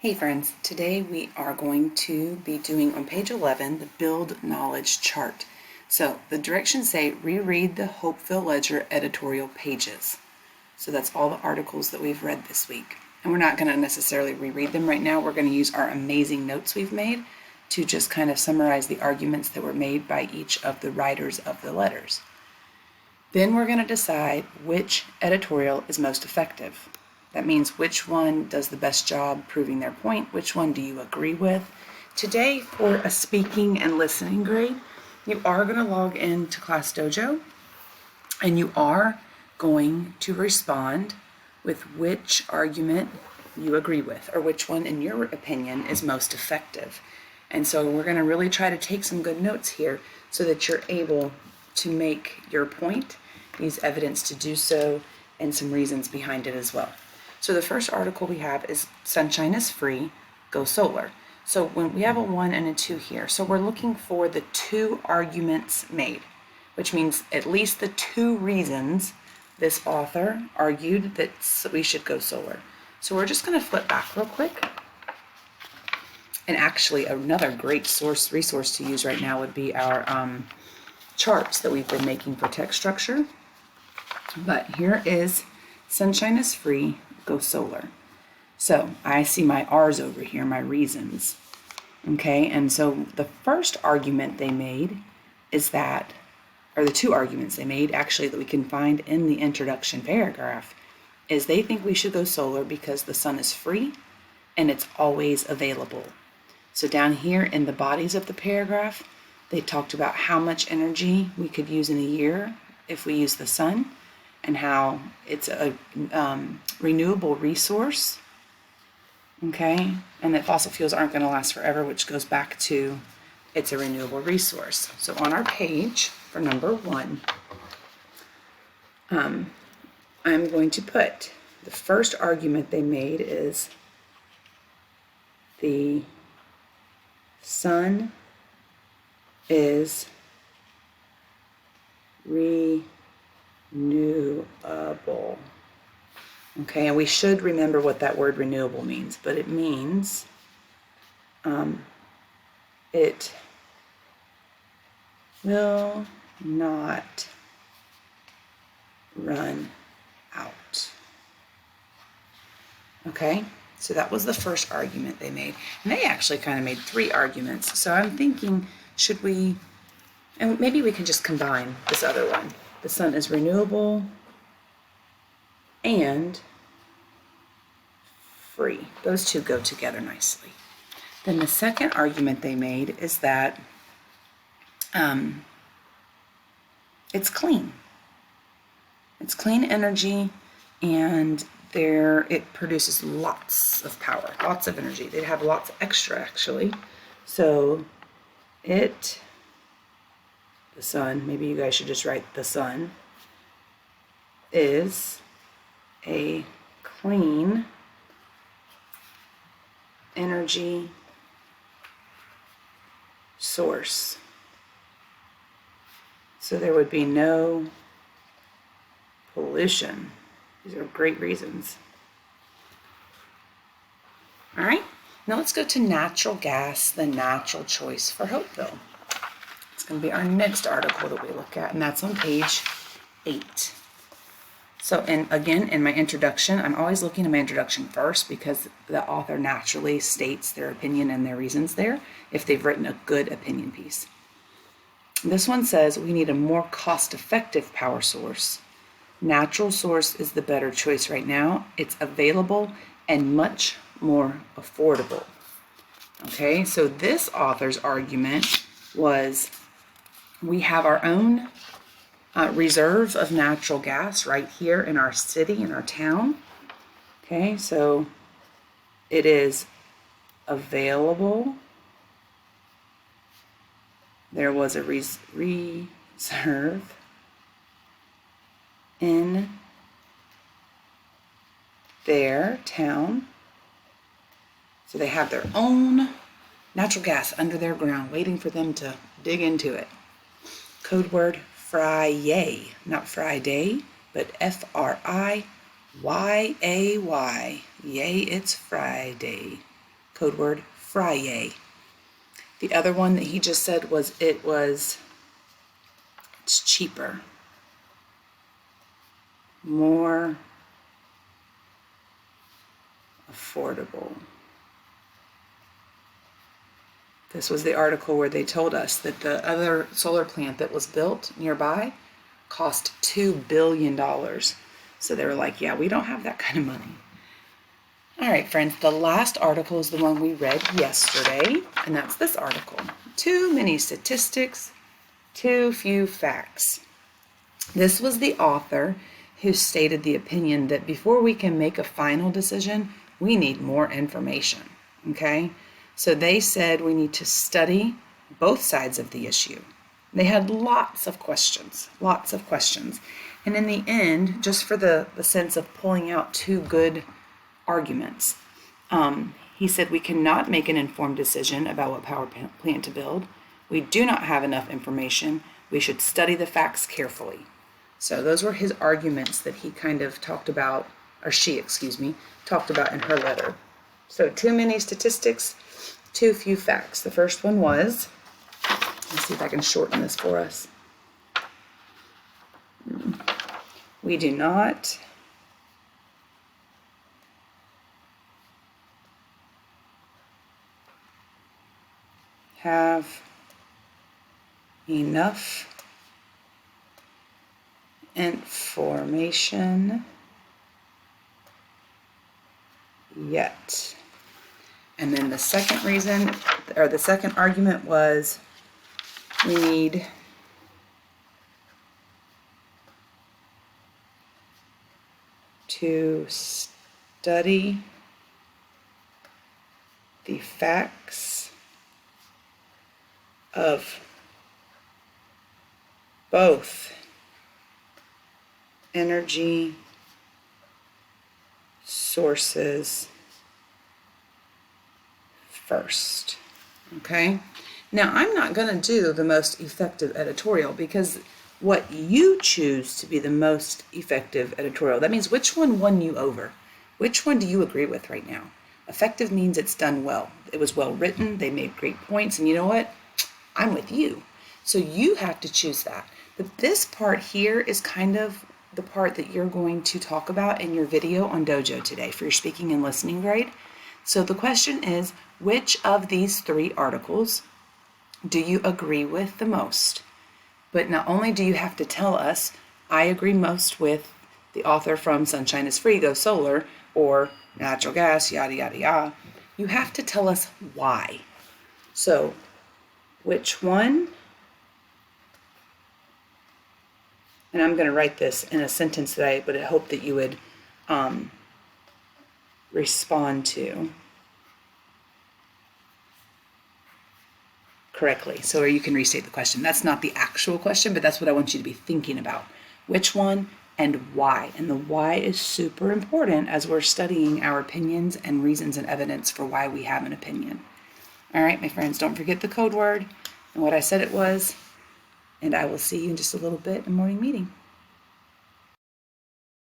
Hey friends, today we are going to be doing on page 11 the Build Knowledge chart. So the directions say reread the Hopeville Ledger editorial pages. So that's all the articles that we've read this week. And we're not going to necessarily reread them right now. We're going to use our amazing notes we've made to just kind of summarize the arguments that were made by each of the writers of the letters. Then we're going to decide which editorial is most effective. That means which one does the best job proving their point, which one do you agree with. Today, for a speaking and listening grade, you are going to log into Class Dojo, and you are going to respond with which argument you agree with, or which one, in your opinion, is most effective. And so we're going to really try to take some good notes here so that you're able to make your point, use evidence to do so, and some reasons behind it as well. So the first article we have is Sunshine is Free, Go Solar. So when we have a 1 and a 2 here, so we're looking for the 2 arguments made, which means at least the 2 reasons this author argued that we should go solar. So we're just going to flip back real quick. And actually another great resource to use right now would be our charts that we've been making for text structure. But here is Sunshine is Free, Go Solar. So I see my R's over here, my reasons. Okay, and so the first argument they made is that, or the 2 arguments they made actually that we can find in the introduction paragraph, is they think we should go solar because the sun is free and it's always available. So down here in the bodies of the paragraph, they talked about how much energy we could use in a year if we use the sun, and how it's a renewable resource, okay, and that fossil fuels aren't going to last forever, which goes back to it's a renewable resource. So on our page for number 1, I'm going to put the first argument they made is the sun is renewable. Okay, and we should remember what that word renewable means, but it means it will not run out. Okay, so that was the first argument they made. And they actually kind of made 3 arguments. So I'm thinking, should we, and maybe we can just combine this other one. The sun is renewable and free. Those 2 go together nicely. Then the second argument they made is that it's clean. It's clean energy, and it produces lots of power, lots of energy. They have lots extra, actually. So the sun, maybe you guys should just write the sun, is a clean energy source. So there would be no pollution. These are great reasons. All right, now let's go to natural gas, the natural choice for Hopeville. It's going to be our next article that we look at, and that's on page 8. So, and again, in my introduction, I'm always looking at my introduction first because the author naturally states their opinion and their reasons there if they've written a good opinion piece. This one says we need a more cost-effective power source. Natural source is the better choice right now. It's available and much more affordable. Okay, so this author's argument was we have our own reserve of natural gas right here in our city, in our town. Okay, so it is available. There was a reserve in their town. So they have their own natural gas under their ground waiting for them to dig into it. Code word Friday, not Friday, but F-R-I-Y-A-Y. Yay, it's Friday. code word Friday. The other one that he just said was it's cheaper, more affordable. This was the article where they told us that the other solar plant that was built nearby cost $2 billion. So they were like, yeah, we don't have that kind of money. All right, friends, the last article is the one we read yesterday, and that's this article. Too many statistics, too few facts. This was the author who stated the opinion that before we can make a final decision, we need more information, okay? So they said we need to study both sides of the issue. They had lots of questions. And in the end, just for the sense of pulling out two good arguments, he said we cannot make an informed decision about what power plant to build. We do not have enough information. We should study the facts carefully. So those were his arguments that he kind of talked about, or she, talked about in her letter. So too many statistics, too few facts. The first one was, let's see if I can shorten this for us. We do not have enough information yet. And then the second reason, or the second argument was we need to study the facts of both energy sources first. Okay? Now, I'm not going to do the most effective editorial because what you choose to be the most effective editorial, that means which one won you over? Which one do you agree with right now? Effective means it's done well. It was well written, they made great points, and you know what? I'm with you. So you have to choose that. But this part here is kind of the part that you're going to talk about in your video on Dojo today for your speaking and listening grade. So the question is, which of these three articles do you agree with the most? But not only do you have to tell us, I agree most with the author from Sunshine is Free, Go Solar, or Natural Gas, yada, yada, yada. You have to tell us why. So, which one? And I'm going to write this in a sentence that I would hope that you would respond to correctly. So you can restate the question. That's not the actual question, but that's what I want you to be thinking about. Which one and why? And the why is super important as we're studying our opinions and reasons and evidence for why we have an opinion. All right, my friends, don't forget the code word and what I said it was. And I will see you in just a little bit in morning meeting.